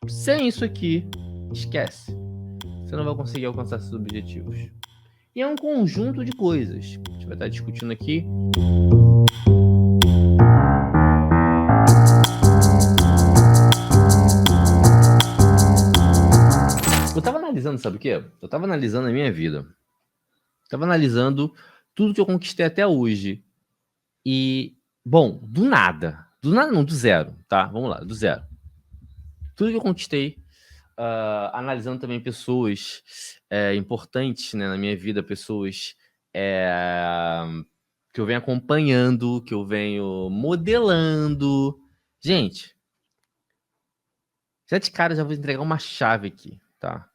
Sem isso aqui, esquece. Você não vai conseguir alcançar seus objetivos. E é um conjunto de coisas. A gente vai estar discutindo aqui. Eu tava analisando, sabe o quê? Eu tava analisando a minha vida. Tava analisando tudo que eu conquistei até hoje. E, bom, do nada. Do nada não, do zero, tá? Vamos lá, do zero. Tudo que eu conquistei, analisando também pessoas importantes, né, na minha vida, pessoas que eu venho acompanhando, que eu venho modelando. Gente, já de cara já vou entregar uma chave aqui, tá?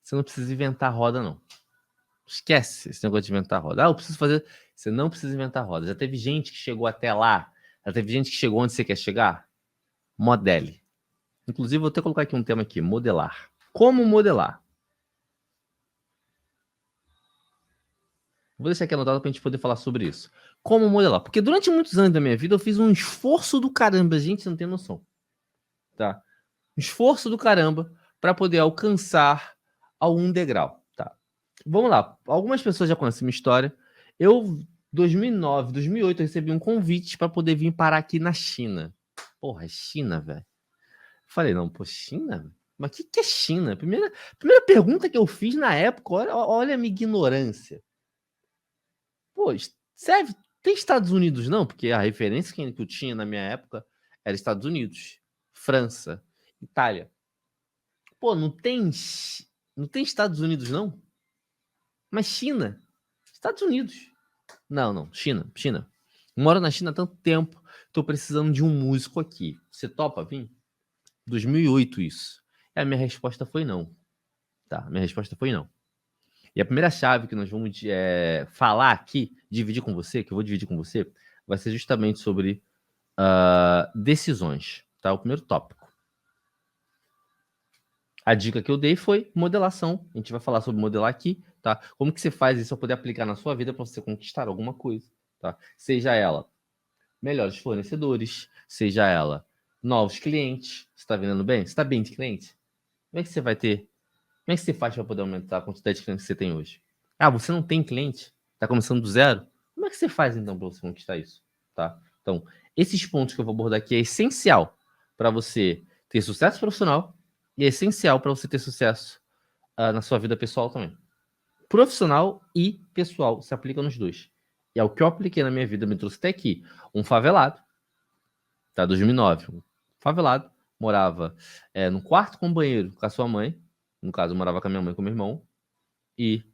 Você não precisa inventar roda, não. Esquece esse negócio de inventar roda. Eu preciso fazer. Você não precisa inventar roda. Já teve gente que chegou até lá. Já teve gente que chegou onde você quer chegar. Modele. Inclusive, vou até colocar aqui um tema aqui: modelar. Como modelar? Vou deixar aqui anotado pra gente poder falar sobre isso. Como modelar? Porque durante muitos anos da minha vida eu fiz um esforço do caramba, gente, você não tem noção. Tá? Um esforço do caramba para poder alcançar algum degrau. Tá? Vamos lá. Algumas pessoas já conhecem minha história. Eu, 2009, 2008, eu recebi um convite para poder vir parar aqui na China. Porra, China, velho. Falei, não, pô, China? Mas o que é China? Primeira pergunta que eu fiz na época, olha a minha ignorância. Pô, serve? Tem Estados Unidos não? Porque a referência que eu tinha na minha época era Estados Unidos, França, Itália. Pô, não tem Estados Unidos não? Mas China, Estados Unidos. Não, China. Moro na China há tanto tempo, tô precisando de um músico aqui. Você topa vir? 2008 isso. E a minha resposta foi não. Tá, minha resposta foi não. E a primeira chave que nós vamos falar aqui, dividir com você, que eu vou dividir com você, vai ser justamente sobre decisões, tá? O primeiro tópico. A dica que eu dei foi modelação. A gente vai falar sobre modelar aqui, tá? Como que você faz isso para poder aplicar na sua vida para você conquistar alguma coisa, tá? Seja ela melhores fornecedores, seja ela novos clientes. Você está vendendo bem? Você está bem de cliente? Como é que você vai ter? Como é que você faz para poder aumentar a quantidade de clientes que você tem hoje? Ah, você não tem cliente? Está começando do zero? Como é que você faz então para você conquistar isso, tá? Então, esses pontos que eu vou abordar aqui é essencial para você ter sucesso profissional e é essencial para você ter sucesso na sua vida pessoal também. Profissional e pessoal se aplica nos dois. E é o que eu apliquei na minha vida, me trouxe até aqui. Um favelado, tá? 2009. Um favelado, morava no quarto com banheiro com a sua mãe. No caso, eu morava com a minha mãe e com o meu irmão. E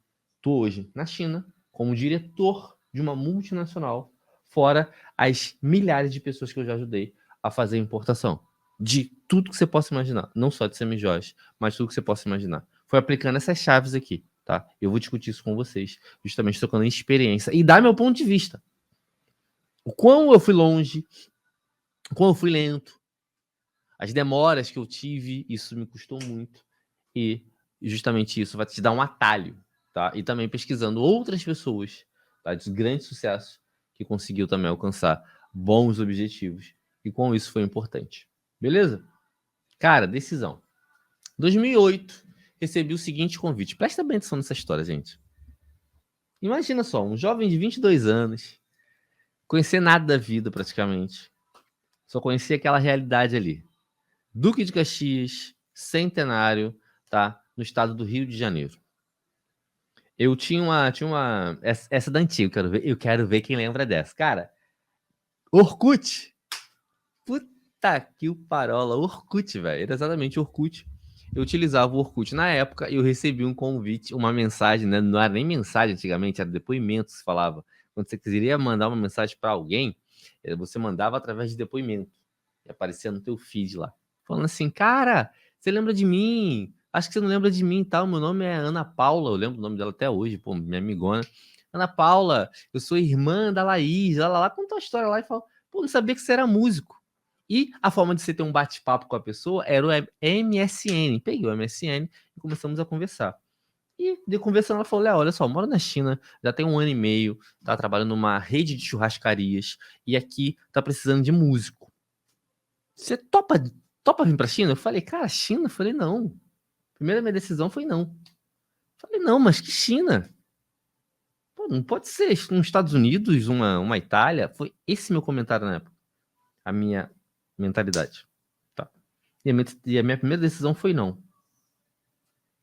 tô hoje na China como diretor de uma multinacional, fora as milhares de pessoas que eu já ajudei a fazer importação de tudo que você possa imaginar, não só de semijoias, mas tudo que você possa imaginar. Foi aplicando essas chaves aqui, tá? Eu vou discutir isso com vocês, justamente trocando experiência e dar meu ponto de vista. O quão eu fui longe, o quão eu fui lento, as demoras que eu tive, isso me custou muito. E justamente isso vai te dar um atalho, tá? E também pesquisando outras pessoas, tá? De grande sucesso, que conseguiu também alcançar bons objetivos. E com isso foi importante. Beleza? Cara, decisão. 2008, recebi o seguinte convite. Presta bem atenção nessa história, gente. Imagina só, um jovem de 22 anos, conhecer nada da vida praticamente. Só conhecia aquela realidade ali. Duque de Caxias, Centenário, tá? No estado do Rio de Janeiro. Eu tinha uma essa da antiga, eu quero ver quem lembra dessa. Cara, Orkut. Puta que o parola, Orkut, velho. Era exatamente Orkut. Eu utilizava o Orkut na época e eu recebi um convite, uma mensagem, né? Não era nem mensagem antigamente, era depoimento que se falava. Quando você queria mandar uma mensagem para alguém, você mandava através de depoimento. E aparecia no teu feed lá. Falando assim, cara, você lembra de mim? Acho que você não lembra de mim e tal. Meu nome é Ana Paula, eu lembro o nome dela até hoje, pô, minha amigona. Ana Paula, eu sou irmã da Laís. Ela lá contou a história lá e falou, pô, não sabia que você era músico. E a forma de você ter um bate-papo com a pessoa era o MSN. Peguei o MSN e começamos a conversar. E de conversando, ela falou: Léo, olha só, eu moro na China, já tem 1 ano e meio, tá trabalhando numa rede de churrascarias e aqui tá precisando de músico. Você topa topa vir pra China? Eu falei, cara, China? Eu falei, não. Primeira minha decisão foi não. Eu falei, não, mas que China? Pô, não pode ser nos Estados Unidos, uma Itália. Foi esse meu comentário na época. A minha mentalidade. Tá? E a minha primeira decisão foi não.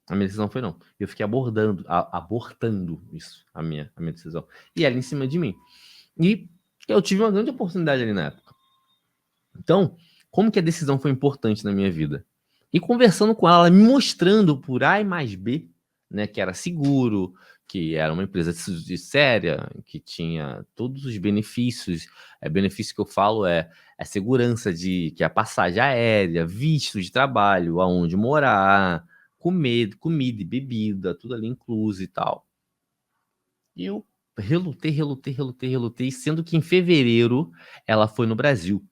A minha decisão foi não. Eu fiquei abortando isso, a minha decisão. E ela em cima de mim. E eu tive uma grande oportunidade ali na época. Então, como que a decisão foi importante na minha vida? E conversando com ela me mostrando por A e mais B, né, que era seguro, que era uma empresa séria, que tinha todos os benefícios. Benefício que eu falo é segurança que é a passagem aérea, visto de trabalho, aonde morar, comida e bebida, tudo ali incluso e tal. E eu relutei, sendo que em fevereiro ela foi no Brasil.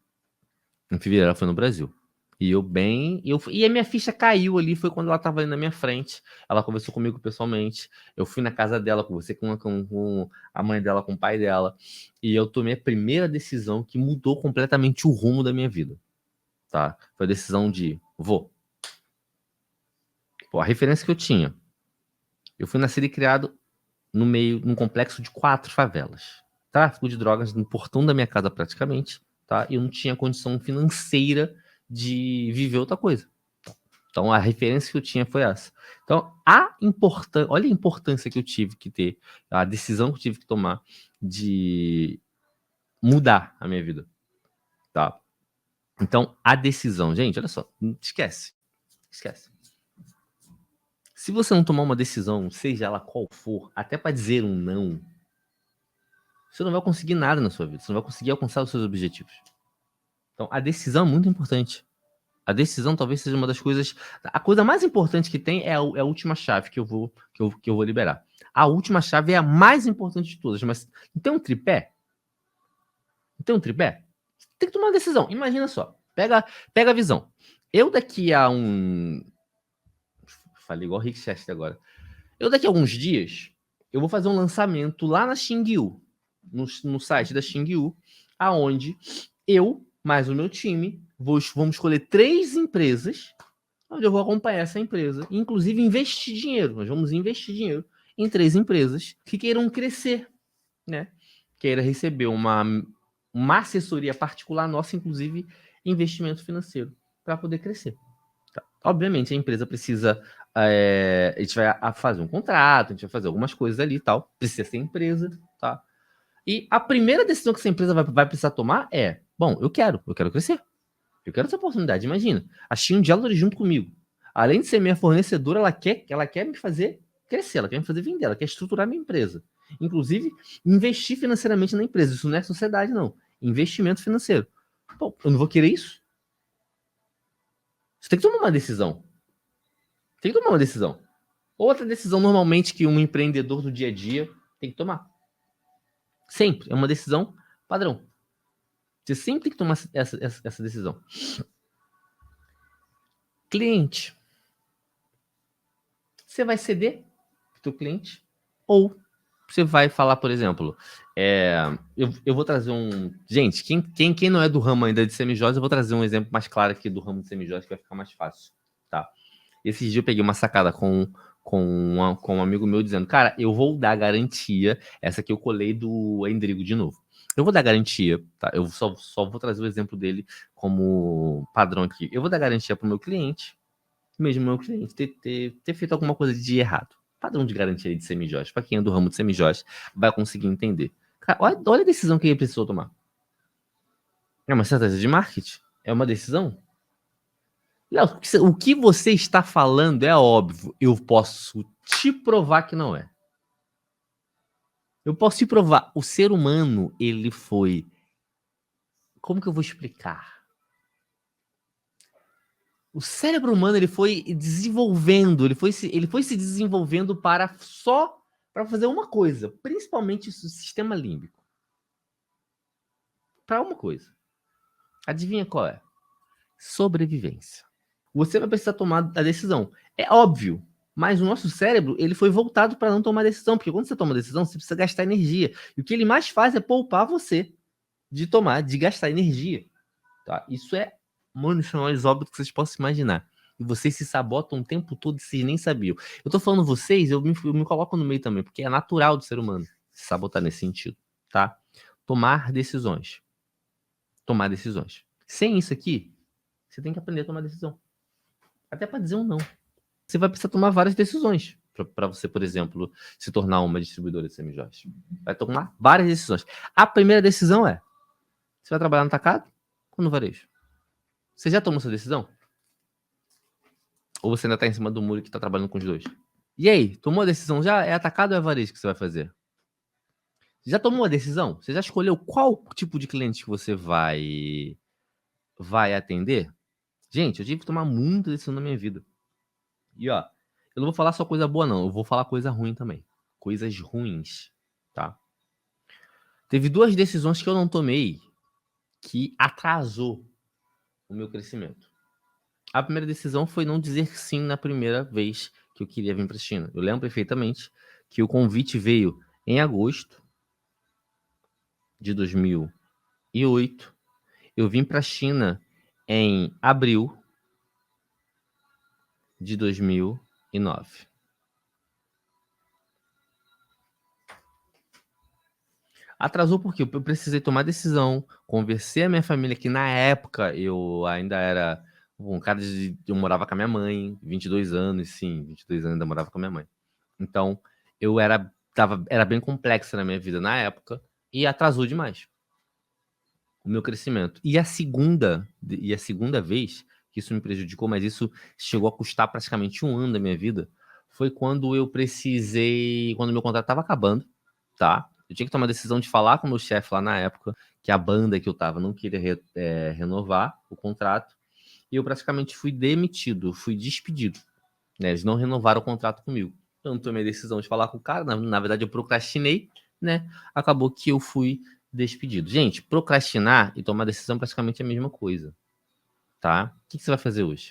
Em fevereiro ela foi no Brasil. E e a minha ficha caiu ali, foi quando ela estava ali na minha frente. Ela conversou comigo pessoalmente. Eu fui na casa dela, conversei com a mãe dela, com o pai dela. E eu tomei a primeira decisão que mudou completamente o rumo da minha vida. Tá? Foi a decisão de, vou. Pô, a referência que eu tinha. Eu fui nascido e criado num complexo de 4 favelas. Tráfico de drogas no portão da minha casa praticamente, tá? E eu não tinha condição financeira de viver outra coisa. Então a referência que eu tinha foi essa. Então olha a importância que eu tive que ter, a decisão que eu tive que tomar de mudar a minha vida, tá? Então a decisão, gente, olha só, esquece. Se você não tomar uma decisão, seja ela qual for, até para dizer um não, você não vai conseguir nada na sua vida. Você não vai conseguir alcançar os seus objetivos. Então, a decisão é muito importante. A decisão talvez seja uma das coisas... A coisa mais importante que tem é a última chave que eu vou liberar. A última chave é a mais importante de todas. Mas não tem um tripé? Tem que tomar uma decisão. Imagina só. Pega a visão. Eu daqui a Falei igual o Rick Chester agora. Eu daqui a alguns dias, eu vou fazer um lançamento lá na Xingyu, no site da Xingyu, aonde eu, mais o meu time, vamos escolher 3 empresas, onde eu vou acompanhar essa empresa, inclusive investir dinheiro. Nós vamos investir dinheiro em 3 empresas que queiram crescer, né? Queira receber uma assessoria particular nossa, inclusive investimento financeiro, para poder crescer. Tá? Obviamente, a empresa precisa... a gente vai fazer um contrato, a gente vai fazer algumas coisas ali e tal. Precisa ser empresa, tá? E a primeira decisão que essa empresa vai precisar tomar é: bom, eu quero crescer. Eu quero essa oportunidade. Imagina, a Xinjiang junto comigo. Além de ser minha fornecedora, ela quer me fazer crescer, ela quer me fazer vender, ela quer estruturar minha empresa. Inclusive, investir financeiramente na empresa. Isso não é sociedade, não. Investimento financeiro. Bom, eu não vou querer isso. Você tem que tomar uma decisão. Outra decisão, normalmente, que um empreendedor do dia a dia tem que tomar. Sempre. É uma decisão padrão. Você sempre tem que tomar essa decisão. Cliente. Você vai ceder para o teu cliente? Ou você vai falar, por exemplo, eu vou trazer Gente, quem não é do ramo ainda de semijóias, eu vou trazer um exemplo mais claro aqui do ramo de semijóias, que vai ficar mais fácil, tá? Esses dias eu peguei uma sacada com um amigo meu dizendo: cara, eu vou dar garantia. Essa aqui eu colei do Endrigo de novo. Eu vou dar garantia, tá? Eu só vou trazer o exemplo dele como padrão aqui. Eu vou dar garantia para o meu cliente, mesmo meu cliente ter feito alguma coisa de errado. Padrão de garantia de semijóias. Para quem é do ramo de semijóias, vai conseguir entender. Cara, olha a decisão que ele precisou tomar. É uma estratégia de marketing? É uma decisão? Léo, o que você está falando é óbvio. Eu posso te provar que não é. Eu posso te provar. O ser humano, ele foi... Como que eu vou explicar? O cérebro humano, ele foi desenvolvendo, ele foi se desenvolvendo para fazer uma coisa, principalmente o sistema límbico. Para uma coisa. Adivinha qual é? Sobrevivência. Você vai precisar tomar a decisão. É óbvio, mas o nosso cérebro, ele foi voltado para não tomar decisão, porque quando você toma decisão, você precisa gastar energia. E o que ele mais faz é poupar você de gastar energia. Tá? Isso é Mano, isso é o mais óbvio que vocês possam imaginar. E vocês se sabotam o tempo todo e vocês nem sabiam. Eu tô falando vocês, eu me coloco no meio também, porque é natural do ser humano se sabotar nesse sentido, tá? Tomar decisões. Tomar decisões. Sem isso aqui, você tem que aprender a tomar decisão. Até para dizer um não. Você vai precisar tomar várias decisões para você, por exemplo, se tornar uma distribuidora de semijoias. Vai tomar várias decisões. A primeira decisão é: você vai trabalhar no atacado ou no varejo? Você já tomou essa decisão? Ou você ainda tá em cima do muro que tá trabalhando com os dois? E aí, tomou a decisão já? É atacado ou é varejo que você vai fazer? Já tomou a decisão? Você já escolheu qual tipo de cliente que você vai atender? Gente, eu tive que tomar muita decisão na minha vida. E ó, eu não vou falar só coisa boa não, eu vou falar coisa ruim também. Coisas ruins, tá? Teve 2 decisões que eu não tomei que atrasou o meu crescimento. A primeira decisão foi não dizer sim na primeira vez que eu queria vir para a China. Eu lembro perfeitamente que o convite veio em agosto de 2008. Eu vim para a China em abril de 2009. Atrasou porque eu precisei tomar decisão, conversei a minha família, que na época eu ainda era um cara eu morava com a minha mãe, 22 anos, sim, 22 anos ainda morava com a minha mãe. Então, eu era bem complexa na minha vida na época e atrasou demais o meu crescimento. E a segunda vez que isso me prejudicou, mas isso chegou a custar praticamente 1 ano da minha vida, foi quando quando meu contrato estava acabando, tá? Eu tinha que tomar a decisão de falar com o meu chefe lá na época, que a banda que eu tava não queria renovar o contrato, e eu praticamente fui demitido, fui despedido, né? Eles não renovaram o contrato comigo. Eu não tomei a decisão de falar com o cara, na verdade eu procrastinei, né? Acabou que eu fui despedido. Gente, procrastinar e tomar decisão é praticamente a mesma coisa, tá? O que você vai fazer hoje?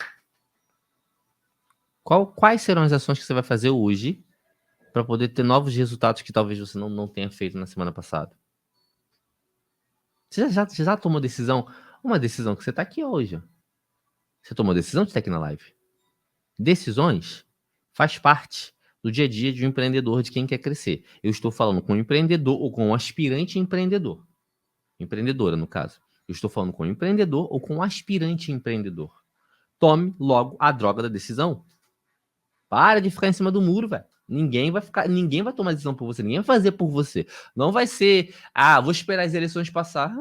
Quais serão as ações que você vai fazer hoje para poder ter novos resultados que talvez você não tenha feito na semana passada? Você já tomou decisão? Uma decisão que você tá aqui hoje. Ó. Você tomou decisão de estar aqui na live. Decisões faz parte do dia a dia de um empreendedor, de quem quer crescer. Eu estou falando com um empreendedor ou com um aspirante empreendedor. Empreendedora, no caso. Eu estou falando com um empreendedor ou com um aspirante empreendedor. Tome logo a droga da decisão. Para de ficar em cima do muro, velho. Ninguém vai tomar decisão por você, ninguém vai fazer por você. Não vai ser, vou esperar as eleições passar.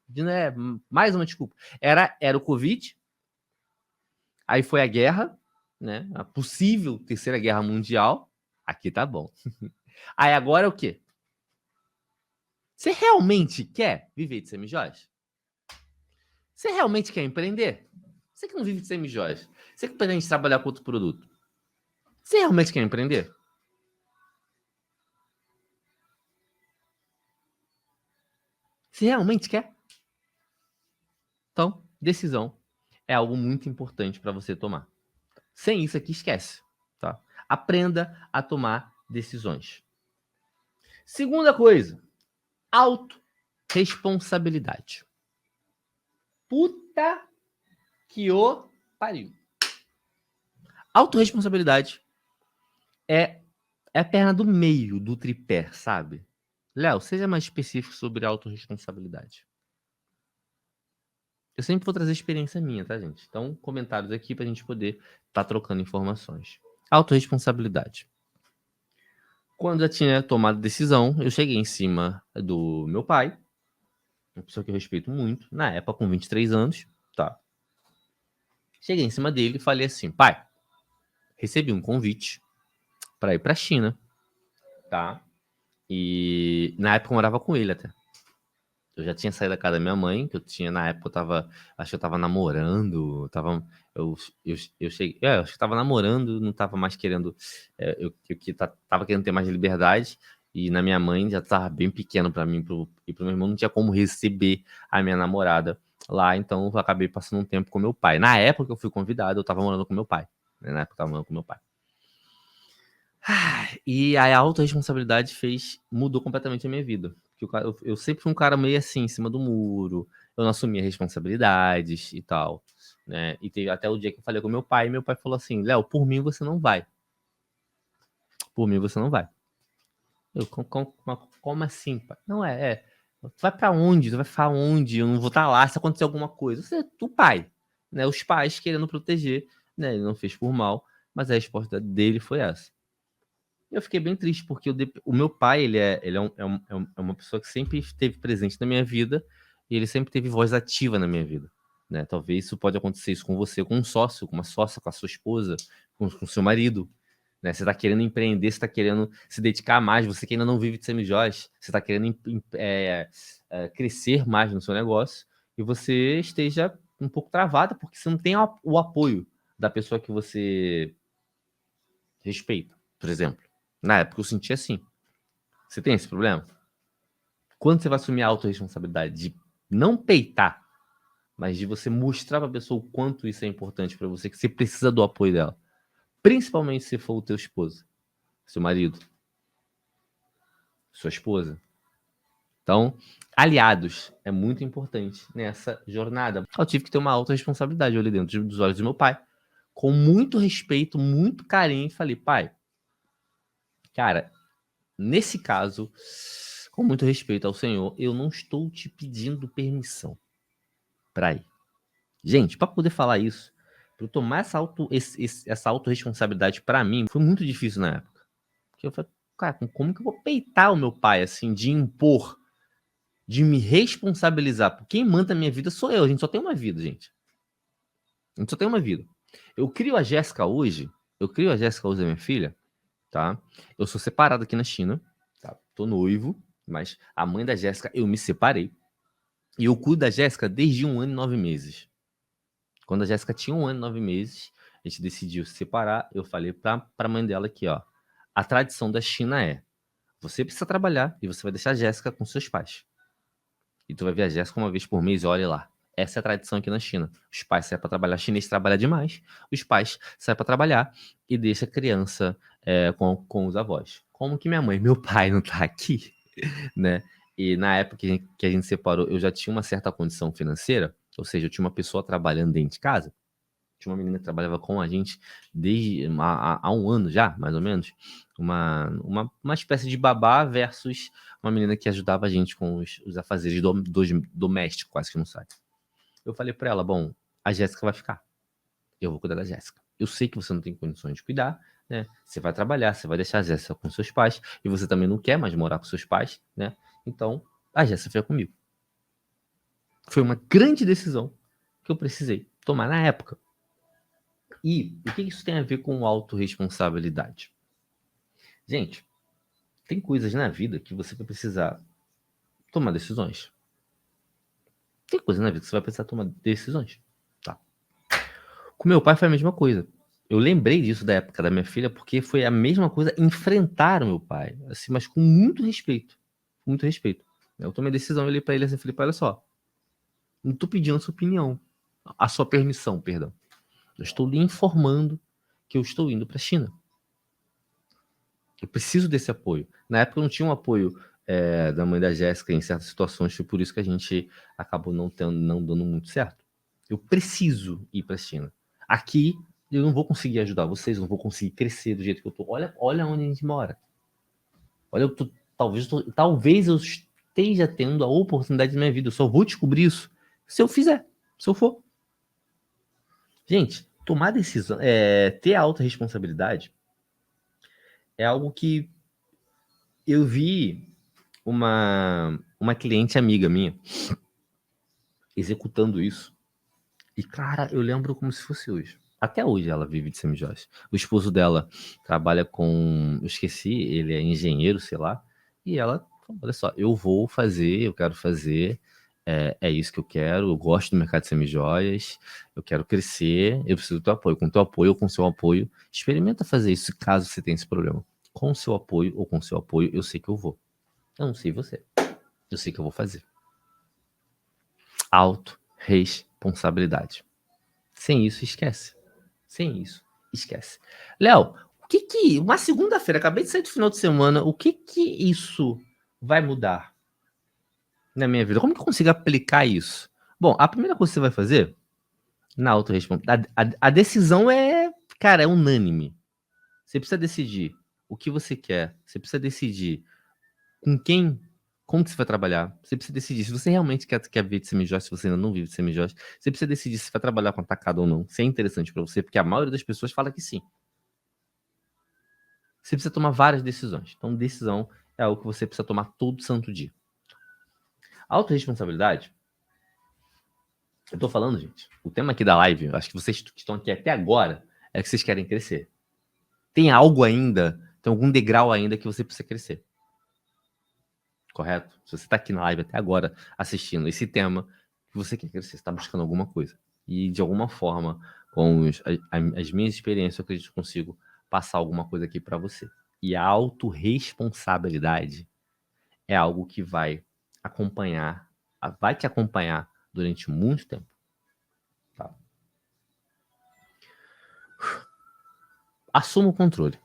Né? Mais uma desculpa. Era o Covid, aí foi a guerra, né? A possível terceira guerra mundial. Aqui tá bom. Aí agora é o quê? Você realmente quer viver de semijoias? Você realmente quer empreender? Você que não vive de semijoias, você que pretende trabalhar com outro produto, você realmente quer empreender? Você realmente quer? Então, decisão é algo muito importante para você tomar. Sem isso aqui, esquece. Tá? Aprenda a tomar decisões. Segunda coisa, autorresponsabilidade. Puta que o pariu. Autorresponsabilidade é a perna do meio do tripé, sabe? Léo, seja mais específico sobre autorresponsabilidade. Eu sempre vou trazer experiência minha, tá, gente? Então, comentários aqui pra gente poder estar trocando informações. Autorresponsabilidade. Quando eu tinha tomado decisão, eu cheguei em cima do meu pai, uma pessoa que eu respeito muito, na época com 23 anos, tá? Cheguei em cima dele e falei assim: pai, recebi um convite para ir para a China, tá? E na época eu morava com ele até. Eu já tinha saído da casa da minha mãe, que eu tinha na época, acho que eu tava namorando, eu cheguei, acho que eu tava namorando, não tava mais querendo, tava querendo ter mais liberdade, e na minha mãe já tava bem pequeno para mim e pro meu irmão, não tinha como receber a minha namorada lá, então eu acabei passando um tempo com meu pai. Na época que eu fui convidado, eu tava morando com meu pai, né? Na época eu tava morando com meu pai. E a autorresponsabilidade mudou completamente a minha vida. Porque eu sempre fui um cara meio assim, em cima do muro. eu não assumia responsabilidades e tal, né? E teve até o dia que eu falei com meu pai, e meu pai falou assim: Léo, por mim você não vai. Por mim você não vai. Eu, como assim, pai? Não é. Vai pra onde? Você vai ficar onde? Eu não vou estar lá se acontecer alguma coisa. Você é o pai, né? Os pais querendo proteger, né? Ele não fez por mal, mas a resposta dele foi essa. Eu fiquei bem triste, porque o meu pai, ele é uma pessoa que sempre esteve presente na minha vida e ele sempre teve voz ativa na minha vida, né? Talvez isso pode acontecer isso com você, com um sócio, com uma sócia, com a sua esposa, com seu marido, né? Você tá querendo empreender, você tá querendo se dedicar mais, você que ainda não vive de semijóias, você tá querendo crescer mais no seu negócio e você esteja um pouco travada porque você não tem o apoio da pessoa que você respeita, por exemplo. Na época eu senti assim. Você tem esse problema? Quando você vai assumir a autorresponsabilidade de não peitar, mas de você mostrar pra pessoa o quanto isso é importante pra você, que você precisa do apoio dela. Principalmente se for o teu esposo, seu marido, sua esposa. Então, aliados é muito importante nessa jornada. Eu tive que ter uma autorresponsabilidade. Eu olhei dentro dos olhos do meu pai, com muito respeito, muito carinho, e falei: pai, cara, nesse caso, com muito respeito ao Senhor, eu não estou te pedindo permissão para ir. Gente, para poder falar isso, para eu tomar essa autorresponsabilidade para mim, foi muito difícil na época. Porque eu falei, cara, como que eu vou peitar o meu pai, assim, de impor, de me responsabilizar? Porque quem manda a minha vida sou eu. A gente só tem uma vida, gente. A gente só tem uma vida. Eu crio a Jéssica hoje, da minha filha, tá? Eu sou separado aqui na China, tá? Tô noivo, mas a mãe da Jéssica, eu me separei. E eu cuido da Jéssica desde 1 ano e 9 meses. Quando a Jéssica tinha 1 ano e 9 meses, a gente decidiu se separar. Eu falei pra mãe dela aqui, ó. A tradição da China é: você precisa trabalhar e você vai deixar a Jéssica com seus pais. E tu vai ver a Jéssica uma vez por mês e olha lá. Essa é a tradição aqui na China. Os pais saem para trabalhar, o chinês trabalha demais. Os pais saem para trabalhar e deixa a criança com os avós. Como que minha mãe, meu pai não tá aqui, né? E na época que a gente separou, eu já tinha uma certa condição financeira, ou seja, eu tinha uma pessoa trabalhando dentro de casa. Tinha uma menina que trabalhava com a gente desde há 1 ano já, mais ou menos. Uma espécie de babá versus uma menina que ajudava a gente com os afazeres domésticos, quase que não sai. Eu falei pra ela: bom, a Jéssica vai ficar. Eu vou cuidar da Jéssica. Eu sei que você não tem condições de cuidar, né? Você vai trabalhar, você vai deixar a Jéssica com seus pais, e você também não quer mais morar com seus pais, né? Então, a Jéssica fica comigo. Foi uma grande decisão que eu precisei tomar na época. E o que isso tem a ver com autorresponsabilidade? Gente, tem coisas na vida que você vai precisar tomar decisões. Tem coisas na vida que você vai precisar tomar decisões, tá? Com meu pai foi a mesma coisa. Eu lembrei disso da época da minha filha, porque foi a mesma coisa enfrentar o meu pai, assim, mas com muito respeito. Com muito respeito. Eu tomei a decisão, eu olhei pra ele assim, falei: olha só, não tô pedindo a sua opinião, a sua permissão, perdão. Eu estou lhe informando que eu estou indo pra China. Eu preciso desse apoio. Na época eu não tinha um apoio da mãe da Jéssica em certas situações, foi por isso que a gente acabou não dando muito certo. Eu preciso ir para a China. Aqui eu não vou conseguir ajudar vocês, não vou conseguir crescer do jeito que eu tô. Olha onde a gente mora. Olha, talvez eu esteja tendo a oportunidade da minha vida. Eu só vou descobrir isso se eu fizer, se eu for. Gente, tomar decisão, ter alta responsabilidade é algo que eu vi uma cliente amiga minha executando isso. E, cara, eu lembro como se fosse hoje. Até hoje ela vive de semijóias. O esposo dela trabalha com... Eu esqueci, ele é engenheiro, sei lá. E ela falou: olha só, eu vou fazer, eu quero fazer. É isso que eu quero. Eu gosto do mercado de semijóias. Eu quero crescer. Eu preciso do teu apoio. Com o teu apoio ou com o seu apoio, experimenta fazer isso caso você tenha esse problema. Com o seu apoio ou com o seu apoio, eu sei que eu vou. Eu não sei você. Eu sei que eu vou fazer. Autorresponsabilidade. Sem isso, esquece. Sem isso, esquece. Léo, uma segunda-feira, acabei de sair do final de semana, o que isso vai mudar na minha vida? Como que eu consigo aplicar isso? Bom, a primeira coisa que você vai fazer na autorresponsabilidade, a decisão é, cara, é unânime. Você precisa decidir o que você quer, você precisa decidir com quem, como que você vai trabalhar, você precisa decidir se você realmente quer viver de semi-joia, se você ainda não vive de semi-joia, você precisa decidir se vai trabalhar com atacado ou não, se é interessante para você, porque a maioria das pessoas fala que sim. Você precisa tomar várias decisões. Então, decisão é algo que você precisa tomar todo santo dia. Autorresponsabilidade, eu tô falando, gente, o tema aqui da live, acho que vocês que estão aqui até agora, é que vocês querem crescer. Tem algo ainda, tem algum degrau ainda que você precisa crescer. Correto? Se você está aqui na live até agora assistindo esse tema, você quer crescer, você está buscando alguma coisa. E de alguma forma, com as minhas experiências, eu acredito que consigo passar alguma coisa aqui para você. E a autorresponsabilidade é algo que vai te acompanhar durante muito tempo. Tá? Assuma o controle.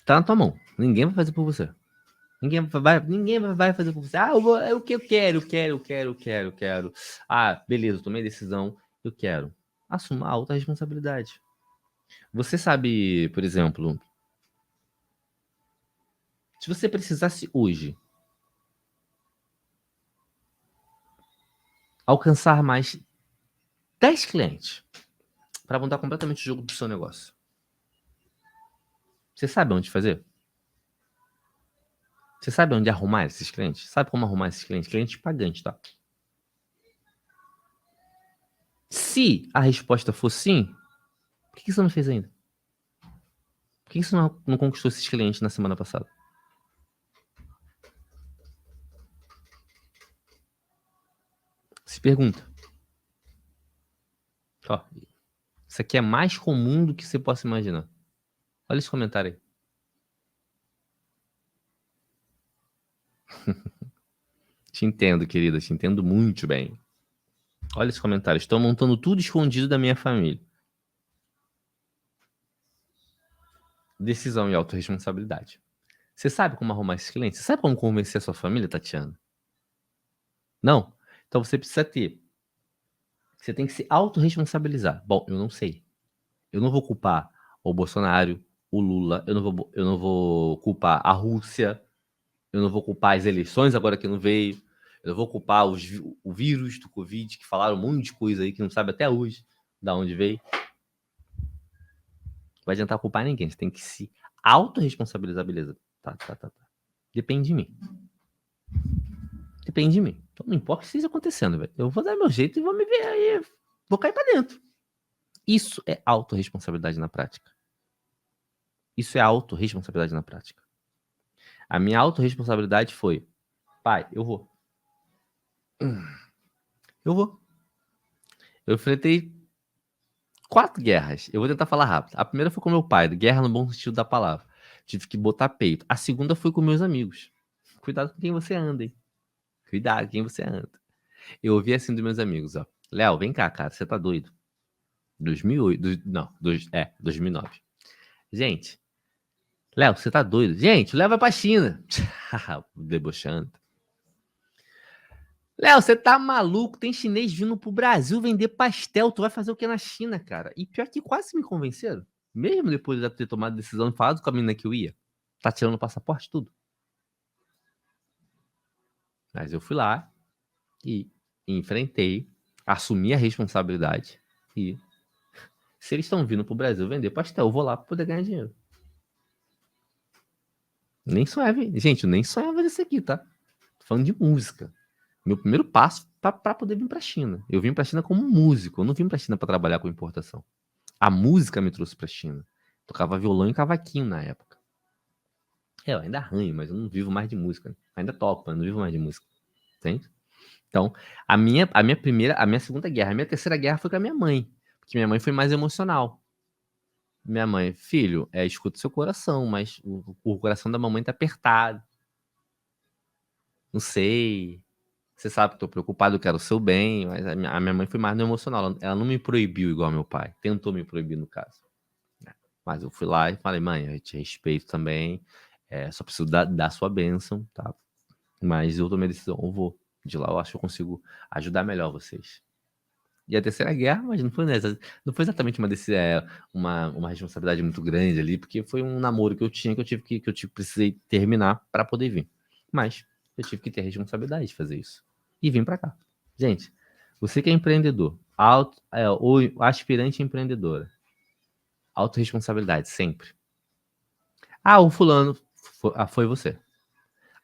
Tá na tua mão. Ninguém vai fazer por você. Ninguém vai fazer por você. Ah, é o que eu quero. Ah, beleza, tomei decisão, eu quero. Assuma a alta responsabilidade. Você sabe, por exemplo, se você precisasse hoje alcançar mais 10 clientes para mudar completamente o jogo do seu negócio, você sabe onde fazer? Você sabe onde arrumar esses clientes? Sabe como arrumar esses clientes? Clientes pagantes, tá? Se a resposta for sim, por que você não fez ainda? Por que você não conquistou esses clientes na semana passada? Se pergunta. Ó, isso aqui é mais comum do que você possa imaginar. Olha esse comentário aí. Te entendo, querida. Te entendo muito bem. Olha esse comentário. Estou montando tudo escondido da minha família. Decisão e autorresponsabilidade. Você sabe como arrumar esses clientes? Você sabe como convencer a sua família, Tatiana? Não? Então você precisa ter. Você tem que se autorresponsabilizar. Bom, eu não sei. Eu não vou culpar o Bolsonaro, o Lula, eu não vou culpar a Rússia, eu não vou culpar as eleições agora que não veio, eu não vou culpar o vírus do Covid, que falaram um monte de coisa aí que não sabe até hoje da onde veio. Não vai adiantar culpar ninguém, você tem que se autorresponsabilizar, beleza. Tá. Depende de mim. Depende de mim. Então não importa o que esteja acontecendo, velho. Eu vou dar meu jeito e vou me ver aí, vou cair pra dentro. Isso é autorresponsabilidade na prática. Isso é autorresponsabilidade na prática. A minha autorresponsabilidade foi: pai, eu vou. Eu vou. Eu enfrentei 4 guerras. Eu vou tentar falar rápido. A primeira foi com meu pai, guerra no bom sentido da palavra. Tive que botar peito. A segunda foi com meus amigos. Cuidado com quem você anda, hein? Cuidado com quem você anda. Eu ouvi assim dos meus amigos, ó. Léo, vem cá, cara, você tá doido. 2008, não, 2009. Gente, Léo, você tá doido? Gente, leva pra China. Debochando. Léo, você tá maluco? Tem chinês vindo pro Brasil vender pastel. Tu vai fazer o que na China, cara? E pior que quase me convenceram. Mesmo depois de eu ter tomado a decisão e falado com a menina que eu ia. Tá tirando o passaporte, tudo. Mas eu fui lá e enfrentei, assumi a responsabilidade. E se eles estão vindo pro Brasil vender pastel, eu vou lá pra poder ganhar dinheiro. Nem sonhava, gente, eu nem sonhava disso aqui, tá? Tô falando de música. Meu primeiro passo para poder vir pra China. Eu vim pra China como músico, eu não vim pra China para trabalhar com importação. A música me trouxe pra China. Tocava violão e cavaquinho na época. Eu ainda arranho, mas eu não vivo mais de música. Ainda toco, mas não vivo mais de música. Entende? Então, a minha segunda guerra, a minha terceira guerra foi com a minha mãe. Porque minha mãe foi mais emocional. Minha mãe, filho, escuta o seu coração, mas o coração da mamãe tá apertado. Não sei. Você sabe que eu tô preocupado, eu quero o seu bem, mas a minha mãe foi mais no emocional. Ela não me proibiu igual meu pai. Tentou me proibir, no caso. Mas eu fui lá e falei, mãe, eu te respeito também. Só preciso dar sua bênção, tá? Mas eu tomei a decisão, eu vou. De lá eu acho que eu consigo ajudar melhor vocês. E a terceira guerra, mas não foi exatamente uma responsabilidade muito grande ali, porque foi um namoro que eu tinha que eu precisei terminar para poder vir. Mas eu tive que ter a responsabilidade de fazer isso. E vim para cá. Gente, você que é empreendedor, ou aspirante empreendedora, autorresponsabilidade, sempre. Ah, o fulano foi você.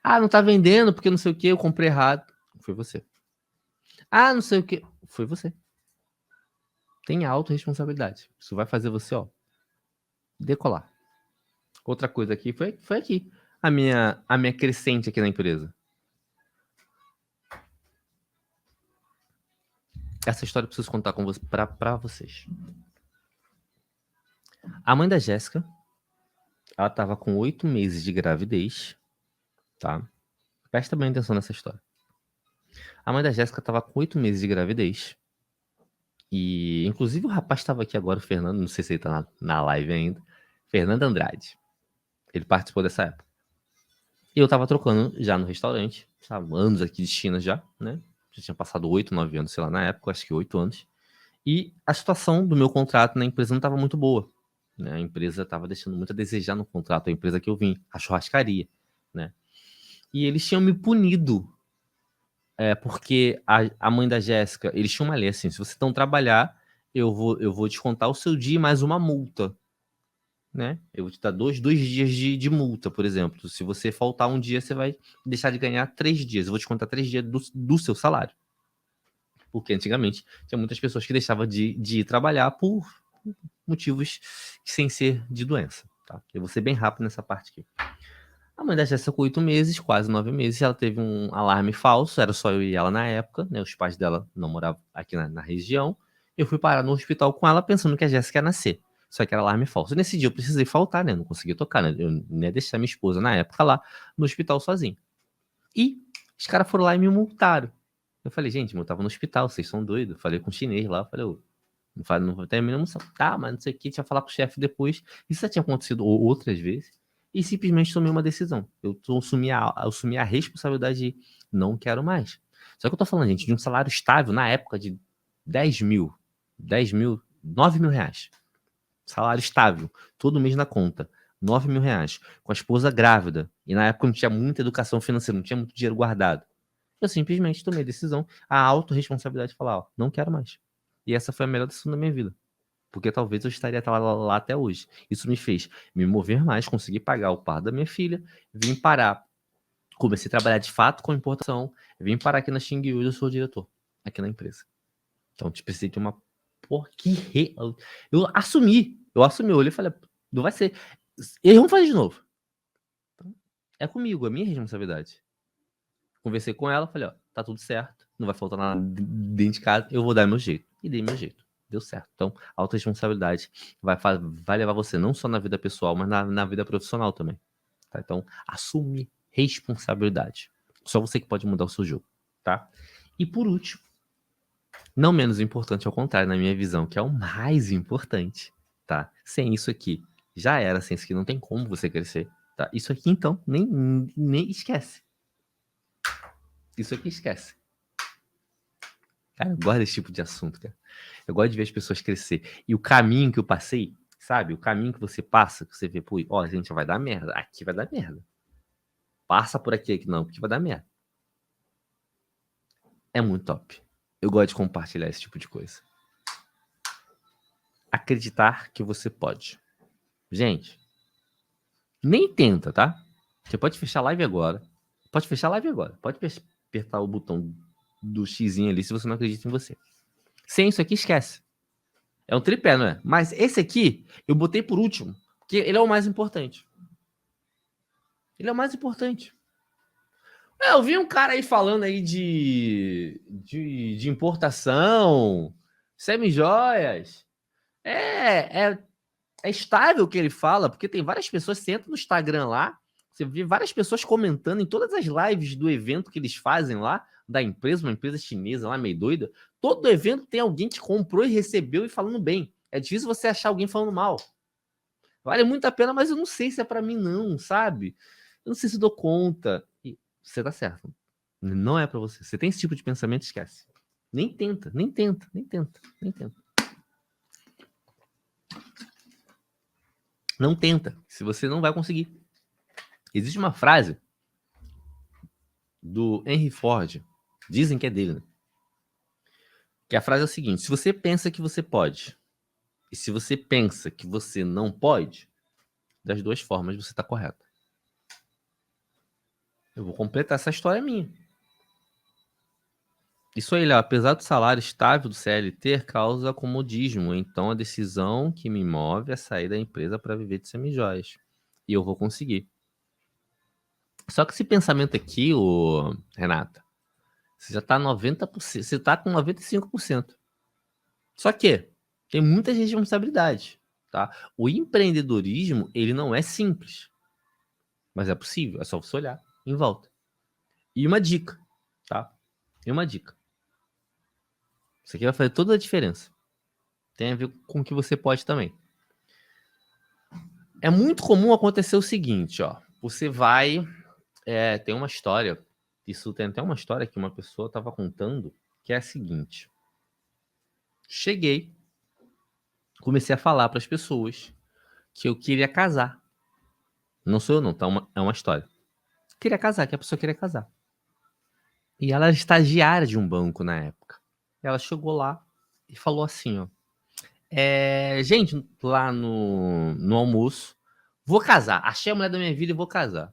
Ah, não tá vendendo porque não sei o que, eu comprei errado. Foi você. Ah, não sei o que. Foi você. Tenha autorresponsabilidade. Isso vai fazer você, ó, decolar. Outra coisa aqui foi aqui. A minha crescente aqui na empresa. Essa história eu preciso contar pra vocês. A mãe da Jéssica, ela tava com 8 meses de gravidez, tá? Presta bem atenção nessa história. A mãe da Jéssica tava com 8 meses de gravidez. E, inclusive, o rapaz estava aqui agora, o Fernando, não sei se ele tá na live ainda. Fernando Andrade. Ele participou dessa época. E eu tava trocando já no restaurante, sabe? Anos aqui de China já, né? Já tinha passado 8, 9 anos, sei lá, na época, acho que 8 anos. E a situação do meu contrato na empresa não estava muito boa, né? A empresa estava deixando muito a desejar no contrato, a empresa que eu vim, a churrascaria, né? E eles tinham me punido, porque a mãe da Jéssica, eles tinham uma lei assim, se você não trabalhar, eu vou descontar o seu dia mais uma multa, né? Eu vou te dar dois dias de multa, por exemplo. Se você faltar um dia, você vai deixar de ganhar 3 dias. Eu vou descontar 3 dias do seu salário. Porque antigamente tinha muitas pessoas que deixavam de ir trabalhar por motivos sem ser de doença, tá? Eu vou ser bem rápido nessa parte aqui. A mãe da Jéssica com 8 meses, quase 9 meses, ela teve um alarme falso, era só eu e ela na época, né? Os pais dela não moravam aqui na região. Eu fui parar no hospital com ela pensando que a Jéssica ia nascer. Só que era alarme falso. Nesse dia eu precisei faltar, né? Não consegui tocar, né? Eu não ia deixar minha esposa na época lá no hospital sozinho. E os caras foram lá e me multaram. Eu falei, gente, eu tava no hospital, vocês são doidos. Falei com o chinês lá, falei, não termina a moção. Tá, mas não sei o que, tinha que falar com o chefe depois. Isso já tinha acontecido outras vezes. E simplesmente tomei uma decisão. Eu assumi a responsabilidade de não quero mais. Só que eu tô falando, gente, de um salário estável na época de 10 mil, 9 mil reais. Salário estável, todo mês na conta. 9 mil reais. Com a esposa grávida. E na época não tinha muita educação financeira, não tinha muito dinheiro guardado. Eu simplesmente tomei a decisão, a autorresponsabilidade de falar, ó, não quero mais. E essa foi a melhor decisão da minha vida. Porque talvez eu estaria lá até hoje. Isso me fez me mover mais, conseguir pagar o par da minha filha, vim parar, comecei a trabalhar de fato com importação, vim parar aqui na Xing e hoje eu sou diretor aqui na empresa. Então, precisei de uma... Porra, eu assumi, eu olhei e falei, não vai ser... Eles vão fazer de novo. É comigo, é minha responsabilidade. Conversei com ela, falei, ó, tá tudo certo, não vai faltar nada dentro de casa, eu vou dar meu jeito. E dei meu jeito. Deu certo. Então, a autorresponsabilidade vai levar você não só na vida pessoal, mas na vida profissional também. Tá? Então, assume responsabilidade. Só você que pode mudar o seu jogo, tá? E por último, não menos importante, ao contrário, na minha visão, que é o mais importante, tá? Sem isso aqui, já era, sem isso aqui não tem como você crescer, tá? Isso aqui, então, nem esquece. Isso aqui esquece. Cara, eu gosto desse tipo de assunto, cara. Eu gosto de ver as pessoas crescer. E o caminho que eu passei, sabe? O caminho que você passa, que você vê, pô, ó, gente, vai dar merda. Aqui vai dar merda. Passa por aqui não, porque vai dar merda. É muito top. Eu gosto de compartilhar esse tipo de coisa. Acreditar que você pode. Gente, nem tenta, tá? Você pode fechar a live agora. Pode fechar a live agora. Pode apertar o botão do xizinho ali se você não acredita em você. Sem isso aqui, esquece. É um tripé, não é? Mas esse aqui, eu botei por último, porque ele é o mais importante. Ele é o mais importante. Eu vi um cara aí falando aí de importação, semi-joias. É estável o que ele fala, porque tem várias pessoas, você entra no Instagram lá, você vê várias pessoas comentando em todas as lives do evento que eles fazem lá, da empresa, uma empresa chinesa lá, meio doida. Todo evento tem alguém que comprou e recebeu e falando bem. É difícil você achar alguém falando mal. Vale muito a pena, mas eu não sei se é pra mim não, sabe? Eu não sei se dou conta. E você tá certo. Não é para você. Você tem esse tipo de pensamento, esquece. Nem tenta, nem tenta, nem tenta, nem tenta. Não tenta, se você não vai conseguir. Existe uma frase do Henry Ford, dizem que é dele, né? Que a frase é o seguinte: se você pensa que você pode, e se você pensa que você não pode, das duas formas você está correto. Eu vou completar essa história minha. Isso aí, Léo, apesar do salário estável do CLT, causa comodismo. Então, a decisão que me move é sair da empresa para viver de semijóias. E eu vou conseguir. Só que esse pensamento aqui, Renata, você já está 90%, você está com 95%. Só que tem muitas responsabilidades, tá? O empreendedorismo, ele não é simples, mas é possível. É só você olhar em volta. E uma dica, tá? E uma dica. Isso aqui vai fazer toda a diferença. Tem a ver com o que você pode também. É muito comum acontecer o seguinte, ó. Você vai... tem uma história, isso tem até uma história que uma pessoa estava contando, que é a seguinte. Cheguei, comecei a falar para as pessoas que eu queria casar. Não sou eu não, tá? É uma história. Queria casar, que a pessoa queria casar. E ela era estagiária de um banco na época. Ela chegou lá e falou assim, ó. Gente, lá no almoço, vou casar. Achei a mulher da minha vida e vou casar.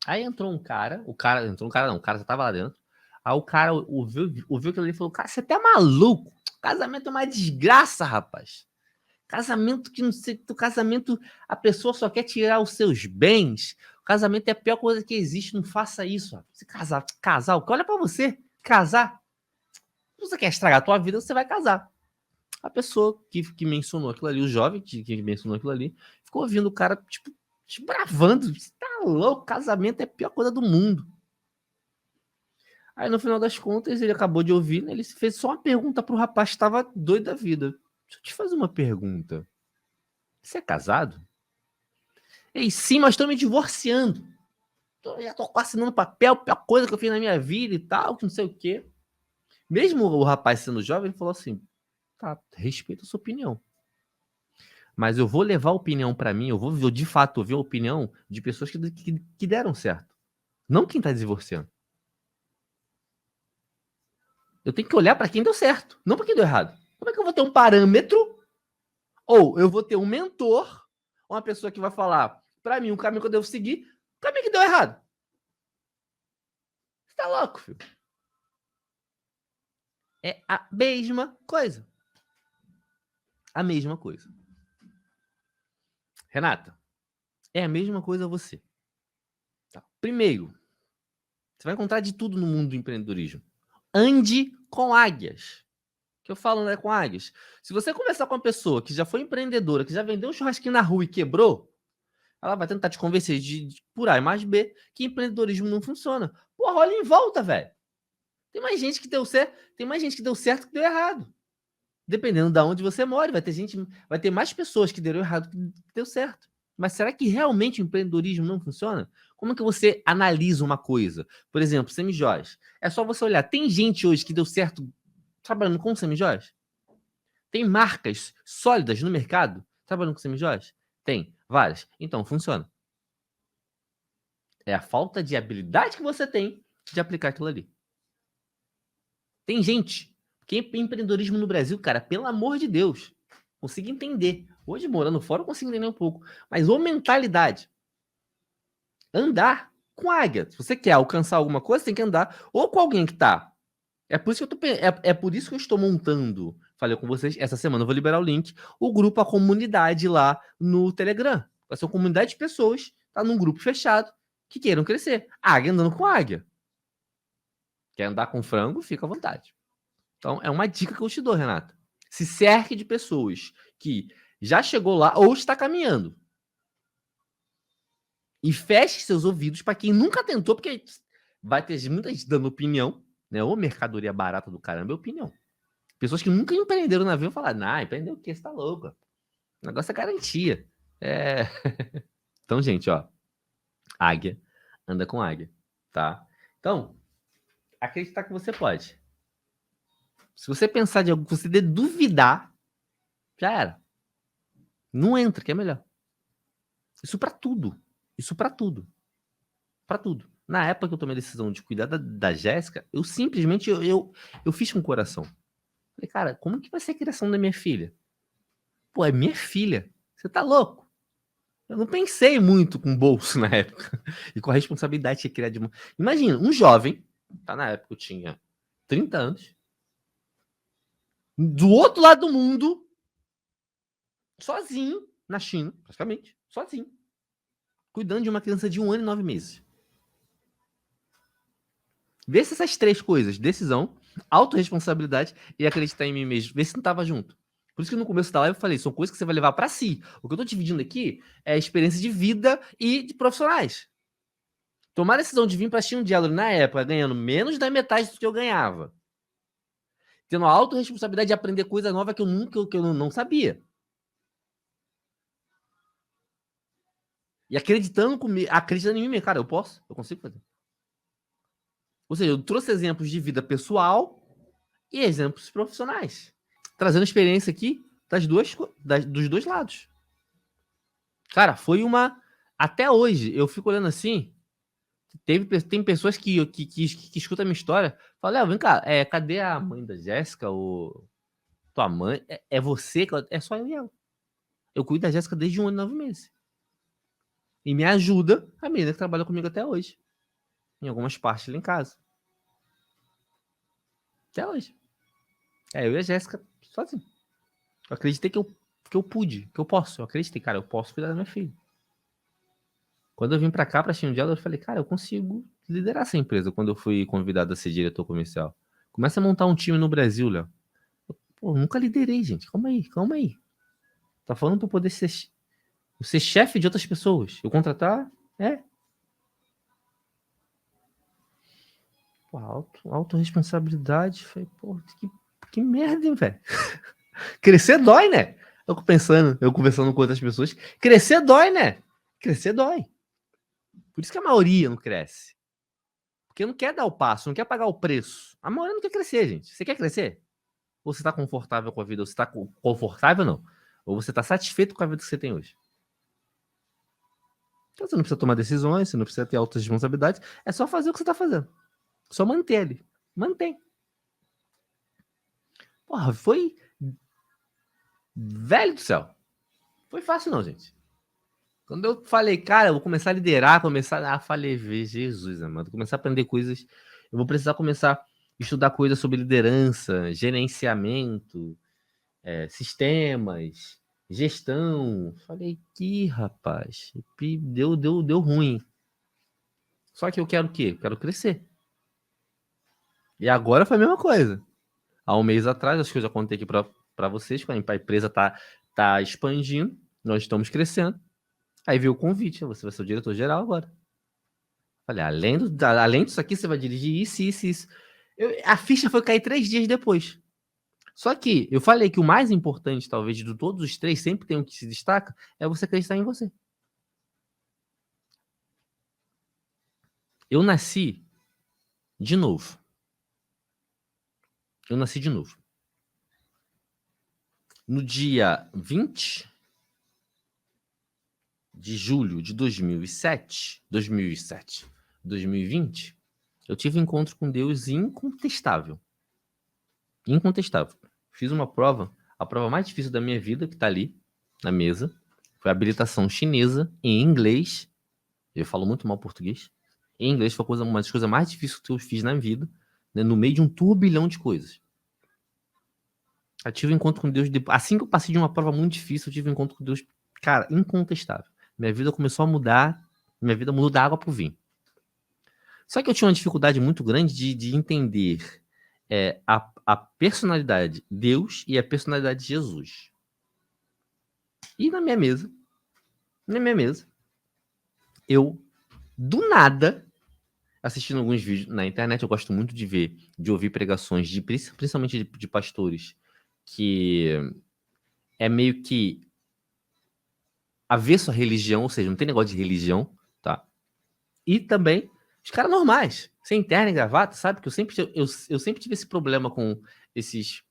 Aí entrou um cara, o cara já tava lá dentro. Aí o cara ouviu aquilo ali e falou, cara, você tá maluco? Casamento é uma desgraça, rapaz. Casamento que não sei, casamento, a pessoa só quer tirar os seus bens. O casamento é a pior coisa que existe, não faça isso. Rapaz. Se casar, olha pra você, casar. Se você quer estragar a tua vida, você vai casar. A pessoa que mencionou aquilo ali, o jovem que mencionou aquilo ali, ficou ouvindo o cara, tipo, bravando. Você tá louco, casamento é a pior coisa do mundo. Aí, no final das contas, ele acabou de ouvir, né? Ele fez só uma pergunta pro rapaz que estava doido da vida. Deixa eu te fazer uma pergunta. Você é casado? Ei, sim, mas estou me divorciando. Já tô assinando papel, a pior coisa que eu fiz na minha vida e tal, que não sei o quê. Mesmo o rapaz sendo jovem, ele falou assim, tá, respeito a sua opinião. Mas eu vou levar a opinião para mim, eu de fato ouvir a opinião de pessoas que deram certo. Não quem tá divorciando. Eu tenho que olhar para quem deu certo, não para quem deu errado. Como é que eu vou ter um parâmetro? Ou eu vou ter um mentor, uma pessoa que vai falar para mim o caminho que eu devo seguir, o caminho que deu errado. Você tá louco, filho? É a mesma coisa. A mesma coisa. Renata, é a mesma coisa você. Tá. Primeiro, você vai encontrar de tudo no mundo do empreendedorismo. Ande com águias. Que eu falo, né, com águias. Se você conversar com uma pessoa que já foi empreendedora, que já vendeu um churrasquinho na rua e quebrou, ela vai tentar te convencer de por A mais B que empreendedorismo não funciona. Porra, olha em volta, velho. Tem mais gente que deu certo, que deu errado. Dependendo de onde você mora, vai ter mais pessoas que deram errado que deu certo. Mas será que realmente o empreendedorismo não funciona? Como é que você analisa uma coisa? Por exemplo, semijóias. É só você olhar. Tem gente hoje que deu certo trabalhando com semijóias? Tem marcas sólidas no mercado trabalhando com semijóias? Tem, várias. Então, funciona. É a falta de habilidade que você tem de aplicar aquilo ali. Tem gente que empreendedorismo no Brasil, cara, pelo amor de Deus, consigo entender. Hoje, morando fora, eu consigo entender um pouco. Mas ou mentalidade. Andar com águia. Se você quer alcançar alguma coisa, você tem que andar ou com alguém que tá. É por isso que é por isso que eu estou montando. Falei com vocês, essa semana eu vou liberar o link, o grupo, a comunidade lá no Telegram. Vai ser uma comunidade de pessoas, tá num grupo fechado, que queiram crescer. Águia andando com águia. Quer andar com frango? Fica à vontade. Então, é uma dica que eu te dou, Renata. Se cerque de pessoas que já chegou lá ou está caminhando. E feche seus ouvidos para quem nunca tentou, porque vai ter muita gente dando opinião, né? Ou mercadoria barata do caramba é opinião. Pessoas que nunca empreenderam na vida vão falar, nah, empreendeu o quê? Você tá louco. O negócio é garantia. Então, gente, ó. Águia anda com águia, tá? Então, acreditar que você pode. Se você pensar de algo, você duvidar, já era. Não entra, que é melhor. Isso pra tudo. Isso pra tudo. Pra tudo. Na época que eu tomei a decisão de cuidar da Jéssica, eu simplesmente eu fiz com o coração. Falei, cara, como que vai ser a criação da minha filha? Pô, é minha filha. Você tá louco? Eu não pensei muito com o bolso na época. E com a responsabilidade de criar de uma... Imagina, um jovem, tá, na época eu tinha 30 anos, do outro lado do mundo, sozinho, na China, praticamente, sozinho, cuidando de uma criança de 1 ano e 9 meses. Vê se essas 3 coisas, decisão, autorresponsabilidade e acreditar em mim mesmo, vê se não tava junto. Por isso que no começo da live eu falei, são coisas que você vai levar para si. O que eu tô dividindo aqui é a experiência de vida e de profissionais. Tomar a decisão de vir para assistir um diálogo na época, ganhando menos da metade do que eu ganhava. Tendo a autorresponsabilidade de aprender coisa nova que eu não sabia. E acreditando em mim, cara, eu consigo fazer. Ou seja, eu trouxe exemplos de vida pessoal e exemplos profissionais. Trazendo experiência aqui dos dois lados. Cara, foi uma... Até hoje, eu fico olhando assim, tem pessoas que escutam a minha história, falam, Léo, vem cá, cadê a mãe da Jéssica, ou tua mãe? É você? É só eu e ela. Eu cuido da Jéssica desde 1 ano e 9 meses. E me ajuda a menina que trabalha comigo até hoje. Em algumas partes lá em casa. Até hoje. Eu e a Jéssica sozinho. Eu acreditei que eu pude, que eu posso. Eu acreditei, cara, eu posso cuidar da minha filha. Quando eu vim pra cá, pra Xindiala, eu falei, cara, eu consigo liderar essa empresa quando eu fui convidado a ser diretor comercial. Começa a montar um time no Brasil, Léo. Pô, nunca liderei, gente. Calma aí. Tá falando pra eu poder ser chefe de outras pessoas. Eu contratar? Pô, autorresponsabilidade. Falei, pô, que merda, hein, velho? Crescer dói, né? Eu conversando com outras pessoas. Crescer dói, né? Crescer dói. Por isso que a maioria não cresce. Porque não quer dar o passo, não quer pagar o preço. A maioria não quer crescer, gente. Você quer crescer? Ou você tá confortável com a vida? Ou você tá confortável, não? Ou você tá satisfeito com a vida que você tem hoje? Então você não precisa tomar decisões, você não precisa ter altas responsabilidades. É só fazer o que você tá fazendo. Só manter ali. Mantém. Porra, foi... Velho do céu. Foi fácil não, gente. Quando eu falei, cara, eu vou começar a liderar, falei, Jesus, amado, começar a aprender coisas. Eu vou precisar começar a estudar coisas sobre liderança, gerenciamento, sistemas, gestão. Falei, que rapaz, deu ruim. Só que eu quero o quê? Eu quero crescer. E agora foi a mesma coisa. Há um mês atrás, acho que eu já contei aqui para vocês, que a empresa tá expandindo, nós estamos crescendo. Aí veio o convite, você vai ser o diretor-geral agora. Falei, além disso aqui, você vai dirigir isso. A ficha foi cair 3 dias depois. Só que eu falei que o mais importante, talvez, de todos os 3, sempre tem um que se destaca, é você acreditar em você. Eu nasci de novo. No dia 20 de julho de 2020, eu tive um encontro com Deus incontestável. Fiz uma prova, a prova mais difícil da minha vida, que tá ali na mesa, foi a habilitação chinesa em inglês. Eu falo muito mal português. Em inglês foi uma das coisas mais difíceis que eu fiz na vida, né, no meio de um turbilhão de coisas. Eu tive um encontro com Deus, assim que eu passei de uma prova muito difícil, eu tive um encontro com Deus, cara, incontestável. Minha vida começou a mudar, minha vida mudou da água pro vinho. Só que eu tinha uma dificuldade muito grande de entender a personalidade Deus e a personalidade de Jesus. E na minha mesa, eu, do nada, assistindo alguns vídeos na internet, eu gosto muito de ouvir pregações, principalmente de pastores, que é meio que avesso à religião, ou seja, não tem negócio de religião, tá? E também os caras normais, sem terno e gravata, sabe? Que eu sempre tive esse problema com esses...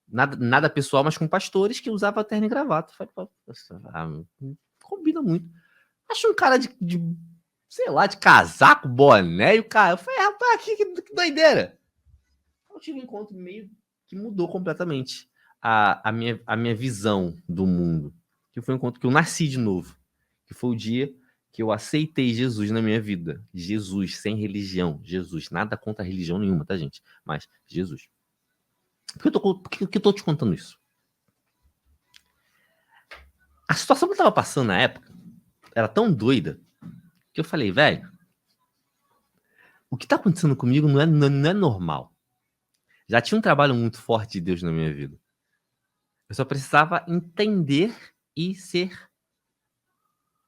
Nada pessoal, mas com pastores que usavam terno e gravata. Eu falei, não combina muito. Acho um cara sei lá, de casaco, boné, e o cara... Eu falei, rapaz, que doideira. Eu tive um encontro meio que mudou completamente a minha visão do mundo. Que foi um encontro que eu nasci de novo. Que foi o dia que eu aceitei Jesus na minha vida. Jesus, sem religião. Jesus. Nada contra religião nenhuma, tá, gente? Mas Jesus. Por que eu tô te contando isso? A situação que eu tava passando na época era tão doida que eu falei, velho, o que tá acontecendo comigo não é normal. Já tinha um trabalho muito forte de Deus na minha vida. Eu só precisava entender e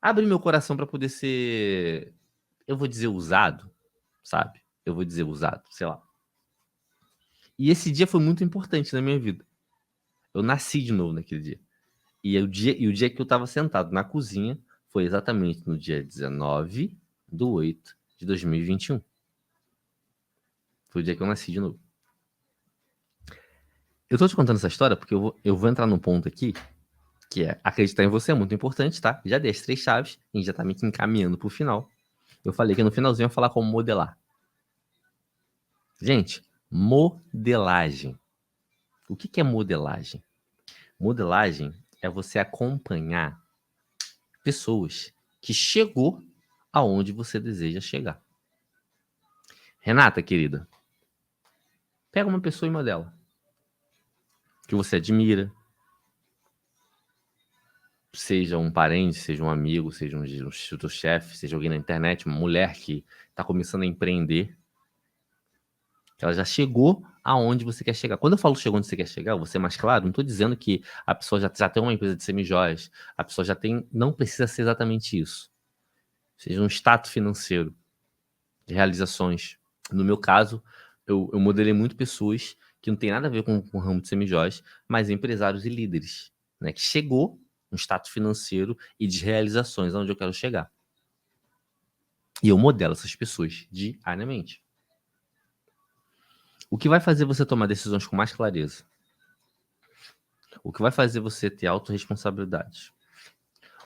abrir meu coração para poder ser, eu vou dizer, usado, sabe? Eu vou dizer usado, sei lá. E esse dia foi muito importante na minha vida. Eu nasci de novo naquele dia. E o dia que eu estava sentado na cozinha foi exatamente no dia 19/8/2021. Foi o dia que eu nasci de novo. Eu tô te contando essa história porque eu vou entrar num ponto aqui, que é acreditar em você é muito importante, tá? Já dei as 3 chaves, a gente já tá meio que encaminhando pro final. Eu falei que no finalzinho eu ia falar como modelar. Gente, modelagem. O que é modelagem? Modelagem é você acompanhar pessoas que chegou aonde você deseja chegar. Renata, querida, pega uma pessoa e modela. Que você admira. Seja um parente, seja um amigo, seja um chefe, seja alguém na internet, uma mulher que está começando a empreender. Ela já chegou aonde você quer chegar. Quando eu falo chegou onde você quer chegar, eu vou ser mais claro, não estou dizendo que a pessoa já tem uma empresa de semijoias, a pessoa já tem... Não precisa ser exatamente isso. Seja um status financeiro, de realizações. No meu caso, eu modelei muito pessoas que não tem nada a ver com o ramo de semijoias, mas empresários e líderes, né, que chegou um status financeiro e de realizações aonde eu quero chegar. E eu modelo essas pessoas diariamente. O que vai fazer você tomar decisões com mais clareza? O que vai fazer você ter autorresponsabilidade?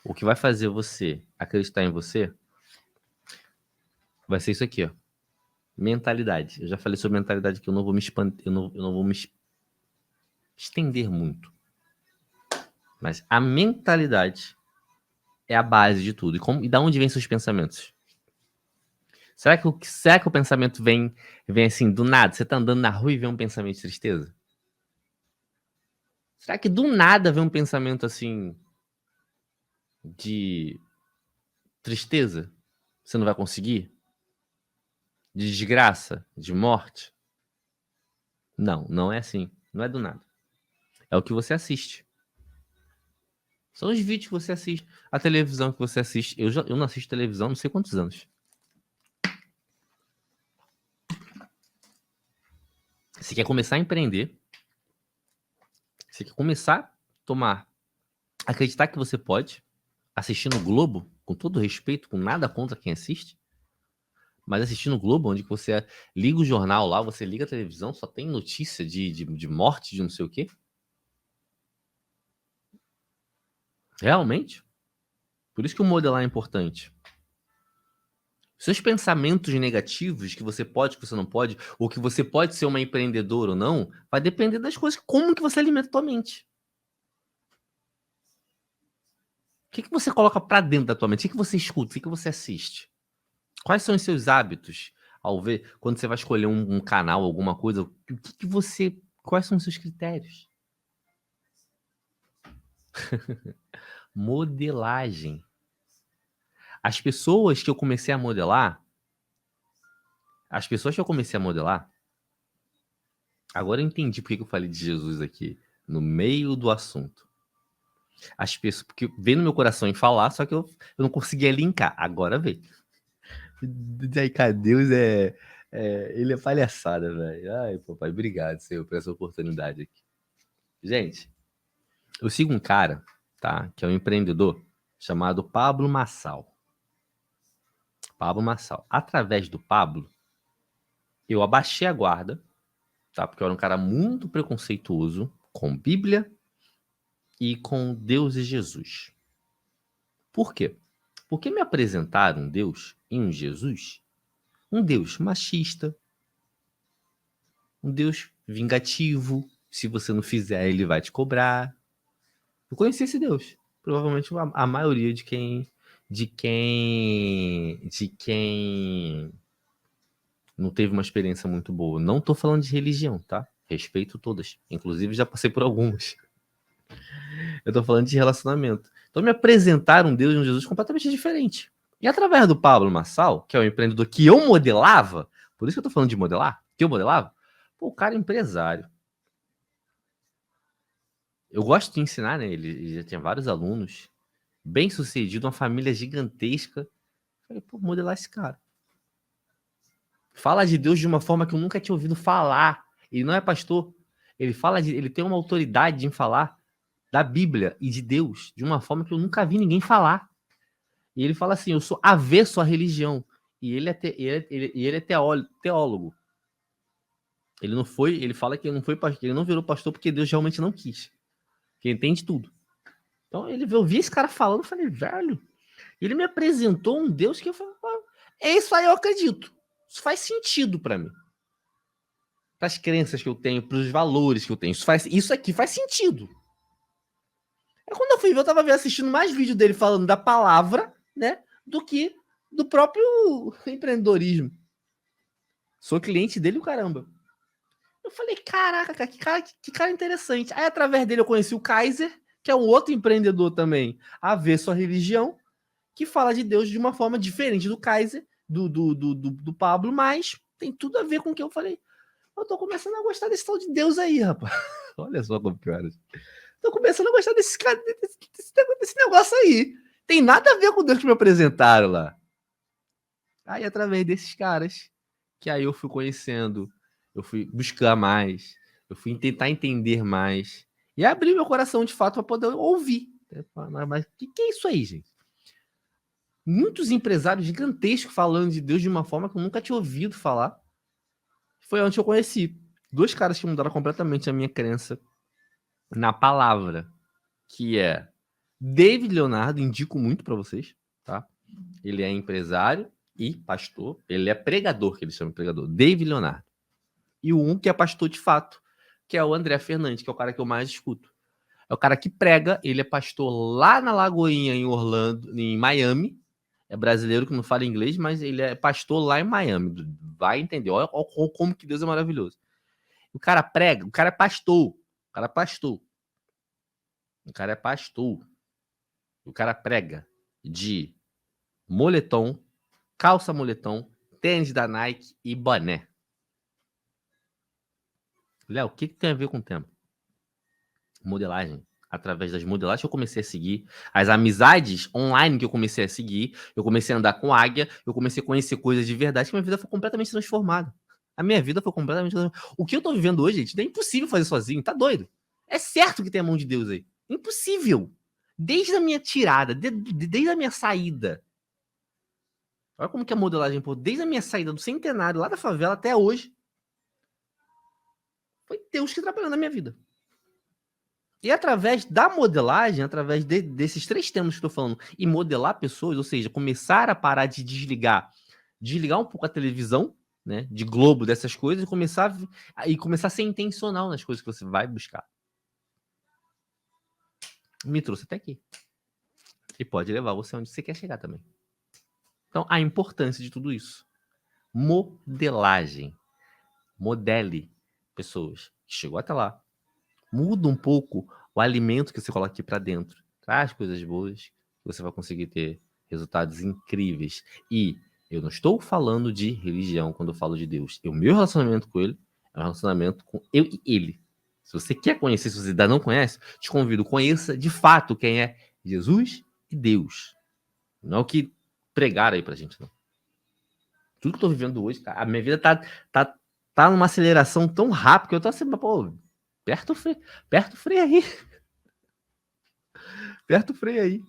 O que vai fazer você acreditar em você vai ser isso aqui, ó. Mentalidade. Eu já falei sobre mentalidade que eu não vou me expandir, eu não vou me estender muito. Mas a mentalidade é a base de tudo. E da onde vêm seus pensamentos? Será que o pensamento vem assim, do nada? Você tá andando na rua e vê um pensamento de tristeza? Será que do nada vem um pensamento assim de tristeza? Você não vai conseguir? De desgraça? De morte? Não, não é assim. Não é do nada. É o que você assiste. São os vídeos que você assiste. A televisão que você assiste. Eu não assisto televisão não sei quantos anos. Você quer começar a empreender. Você quer começar a acreditar que você pode. Assistindo o Globo, com todo respeito, com nada contra quem assiste. Mas assistindo o Globo, onde você liga o jornal lá, você liga a televisão, só tem notícia de morte, de não sei o quê. Realmente? Por isso que o modelar é importante. Seus pensamentos negativos, que você pode, que você não pode, ou que você pode ser uma empreendedora ou não, vai depender das coisas, como que você alimenta a tua mente. O que você coloca pra dentro da tua mente? O que você escuta? O que você assiste? Quais são os seus hábitos ao ver, quando você vai escolher um canal, alguma coisa, quais são os seus critérios? Modelagem. As pessoas que eu comecei a modelar, agora eu entendi por que eu falei de Jesus aqui, no meio do assunto. As pessoas, porque veio no meu coração em falar, só que eu não conseguia linkar. Agora veio. Daí, cara, Deus ele é palhaçada, velho. Ai, papai, obrigado, Senhor, por essa oportunidade aqui. Gente, eu sigo um cara, tá? Que é um empreendedor chamado Pablo Marçal. Pablo Marçal. Através do Pablo, eu abaixei a guarda, tá? Porque eu era um cara muito preconceituoso com Bíblia e com Deus e Jesus. Por quê? Porque me apresentaram um Deus e um Jesus, um Deus machista, um Deus vingativo. Se você não fizer, ele vai te cobrar. Eu conheci esse Deus. Provavelmente a maioria de quem não teve uma experiência muito boa. Não tô falando de religião, tá? Respeito todas. Inclusive, já passei por algumas. Eu tô falando de relacionamento. Então, me apresentaram um Deus e um Jesus completamente diferente. E através do Pablo Marçal, que é o empreendedor que eu modelava, por isso que eu tô falando de modelar, que eu modelava, pô, o cara é empresário. Eu gosto de ensinar, né? Ele já tinha vários alunos, bem sucedido, uma família gigantesca. Falei, pô, modelar esse cara. Fala de Deus de uma forma que eu nunca tinha ouvido falar. Ele não é pastor. Ele tem uma autoridade em falar da Bíblia e de Deus de uma forma que eu nunca vi ninguém falar. E ele fala assim: eu sou avesso à religião. E ele é teólogo. Ele não foi, ele fala que ele não virou pastor porque Deus realmente não quis. Que entende tudo. Então eu vi esse cara falando, eu falei, velho. Ele me apresentou um Deus que eu falei, é isso aí, eu acredito. Isso faz sentido para mim. Para as crenças que eu tenho, para os valores que eu tenho. Isso aqui faz sentido. É quando eu fui ver, eu tava assistindo mais vídeo dele falando da palavra, né, do que do próprio empreendedorismo. Sou cliente dele, o caramba. Eu falei, caraca, cara, que cara interessante. Aí, através dele, eu conheci o Kaiser, que é um outro empreendedor também, a ver sua religião, que fala de Deus de uma forma diferente do Kaiser, do Pablo, mas tem tudo a ver com o que eu falei. Eu tô começando a gostar desse tal de Deus aí, rapaz. Olha só como pior. Tô começando a gostar desse negócio aí. Tem nada a ver com o Deus que me apresentaram lá. Aí, através desses caras, que aí eu fui conhecendo, eu fui buscar mais, eu fui tentar entender mais e abrir meu coração de fato para poder ouvir. Mas o que é isso aí, gente? Muitos empresários gigantescos falando de Deus de uma forma que eu nunca tinha ouvido falar. Foi onde eu conheci dois caras que mudaram completamente a minha crença na palavra, que é David Leonardo, indico muito para vocês, tá? Ele é empresário e pastor, ele é pregador, que eles chamam de pregador, David Leonardo. E um que é pastor de fato, que é o André Fernandes, que é o cara que eu mais escuto. É o cara que prega, ele é pastor lá na Lagoinha, em Orlando, em Miami. É brasileiro que não fala inglês, mas ele é pastor lá em Miami. Vai entender, olha como que Deus é maravilhoso. O cara prega, o cara é pastor. O cara é pastor. O cara é pastor. O cara prega de moletom, calça moletom, tênis da Nike e boné. Léo, o que tem a ver com o tempo? Modelagem. Através das modelagens que eu comecei a seguir, as amizades online que eu comecei a seguir, eu comecei a andar com águia, eu comecei a conhecer coisas de verdade, que minha vida foi completamente transformada. A minha vida foi completamente transformada. O que eu tô vivendo hoje, gente, é impossível fazer sozinho, tá doido? É certo que tem a mão de Deus aí. Impossível. Desde a minha tirada, desde a minha saída. Olha como que a modelagem, pô, desde a minha saída do centenário, lá da favela até hoje, foi Deus que trabalhou na minha vida. E através da modelagem, através desses três temas que estou falando, e modelar pessoas, ou seja, começar a parar de desligar um pouco a televisão, né, de Globo, dessas coisas, e começar a ser intencional nas coisas que você vai buscar. Me trouxe até aqui. E pode levar você onde você quer chegar também. Então, a importância de tudo isso. Modelagem. Modele pessoas. Chegou até lá. Muda um pouco o alimento que você coloca aqui para dentro. Traz coisas boas, você vai conseguir ter resultados incríveis. E eu não estou falando de religião quando eu falo de Deus. O meu relacionamento com ele é um relacionamento com eu e ele. Se você quer conhecer, se você ainda não conhece, te convido, conheça de fato quem é Jesus e Deus. Não é o que pregaram aí pra gente, não. Tudo que eu tô vivendo hoje, cara, a minha vida tá numa aceleração tão rápida que eu tô assim, pô, aperta o freio aí. Aperta o freio aí.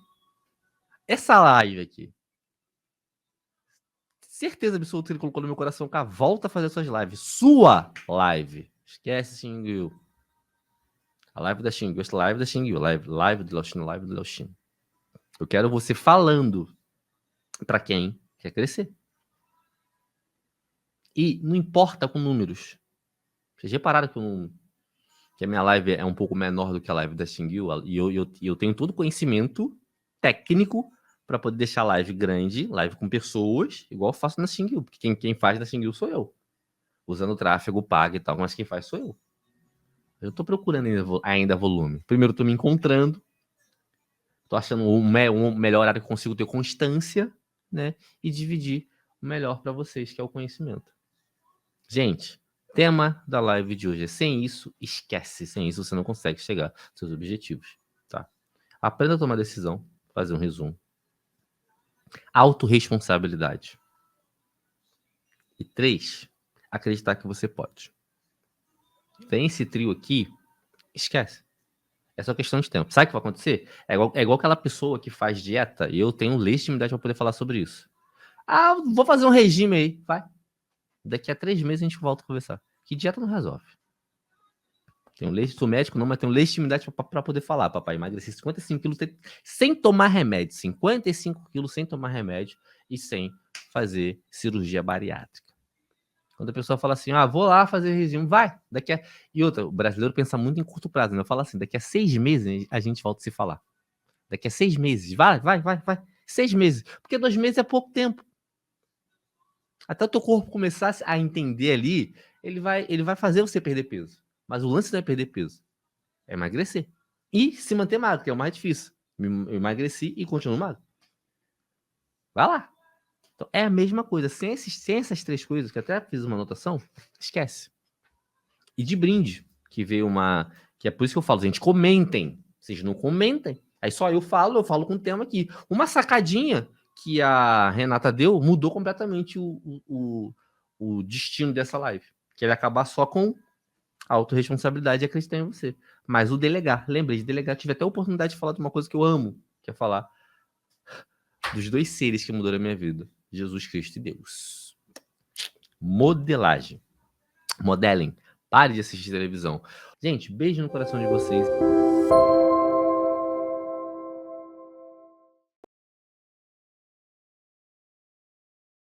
Essa live aqui, certeza absoluta que ele colocou no meu coração, cara, volta a fazer suas lives. Sua live. Esquece Xingyu. A live da Xingyu, essa live da Xingyu, live do Leoshino, live do Leoshino. Eu quero você falando para quem quer crescer. E não importa com números. Vocês repararam que a minha live é um pouco menor do que a live da Xingyu, e eu tenho todo o conhecimento técnico para poder deixar a live grande, live com pessoas, igual eu faço na Xingyu, porque quem faz na Xingyu sou eu. Usando o tráfego pago e tal, mas quem faz sou eu. Eu tô procurando ainda volume. Primeiro, tô me encontrando. Tô achando um melhor horário que eu consigo ter constância, né? E dividir o melhor para vocês, que é o conhecimento. Gente, tema da live de hoje é: sem isso, esquece. Sem isso, você não consegue chegar aos seus objetivos, tá? Aprenda a tomar decisão, fazer um resumo. Autorresponsabilidade. E 3, acreditar que você pode. Tem esse trio aqui, esquece. É só questão de tempo. Sabe o que vai acontecer? É igual aquela pessoa que faz dieta, e eu tenho legitimidade para poder falar sobre isso. Ah, vou fazer um regime aí. Vai. Daqui a 3 meses a gente volta a conversar. Que dieta não resolve. Sou médico não, mas tenho legitimidade para poder falar, papai. Emagreci 55 quilos sem tomar remédio. 55 quilos sem tomar remédio e sem fazer cirurgia bariátrica. Quando a pessoa fala assim, vou lá fazer regime, vai. E outra, o brasileiro pensa muito em curto prazo, né? Eu falo assim, daqui a 6 meses a gente volta a se falar. Daqui a 6 meses, vai. 6 meses, porque 2 meses é pouco tempo. Até o teu corpo começar a entender ali, ele vai fazer você perder peso. Mas o lance não é perder peso, é emagrecer. E se manter magro, que é o mais difícil. Eu emagreci e continuo magro. Vai lá. Então, é a mesma coisa. Sem essas 3 coisas, que até fiz uma anotação, esquece. E de brinde, que veio que é por isso que eu falo, gente, comentem. Vocês não comentem. Aí só eu falo com o tema aqui. Uma sacadinha que a Renata deu mudou completamente o destino dessa live. Que ele acabar só com a autorresponsabilidade e acreditar em você. Mas o delegar, lembrei de delegar, tive até a oportunidade de falar de uma coisa que eu amo, que é falar dos 2 seres que mudaram a minha vida. Jesus Cristo e Deus. Modelagem. Modelem. Pare de assistir televisão. Gente, beijo no coração de vocês.